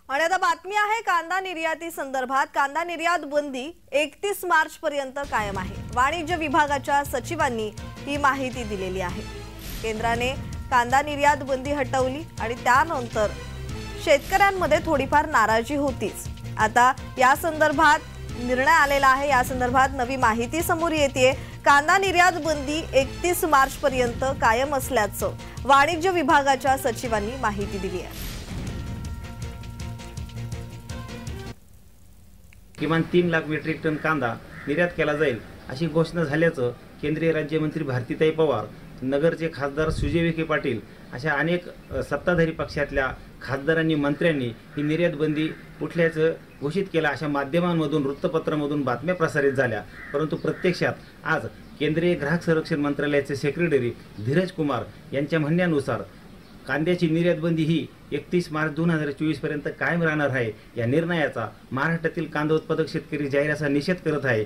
आणि आता बातमी आहे कांदा निर्याती संदर्भात। कांदा निर्यात बंदी 31 मार्च पर्यंत कायम आहे। वाणिज्य विभागाच्या सचिवांनी ही माहिती दिलेली आहे। केंद्राने कांदा निर्यात बंदी हटवली आणि त्यानंतर शेतकऱ्यांमध्ये थोडीफार नाराजी होतीच। आता या संदर्भात निर्णय आलेला आहे। या संदर्भात नवी माहिती समोर येते। कांदा निर्यात बंदी 31 मार्च पर्यंत कायम असल्याचं वाणिज्य विभागाच्या सचिवांनी माहिती दिली आहे। किमान 3 लाख मेट्रिक टन कांदा निर्यात केला जाईल अशी घोषणा झाल्याचं केंद्रीय राज्यमंत्री भारतीताई पवार, नगरचे खासदार सुजय विखे पाटील अशा अनेक सत्ताधारी पक्षातल्या खासदारांनी मंत्र्यांनी ही निर्यात बंदी उठल्याचं घोषित केलं अशा माध्यमांमधून वृत्तपत्रांमधून बातम्या प्रसारित झाल्या। परंतु प्रत्यक्षात आज केंद्रीय ग्राहक संरक्षण मंत्रालयाचे सेक्रेटरी धीरज कुमार यांच्या म्हणण्यानुसार कांद्याची निर्यात बंदी ही 31 मार्च 2024 पर्यंत कायम राहणार आहे। या निर्णयाचा महाराष्ट्रातील कांदा उत्पादक शेतकरी जाहीर असा निषेध करत आहे।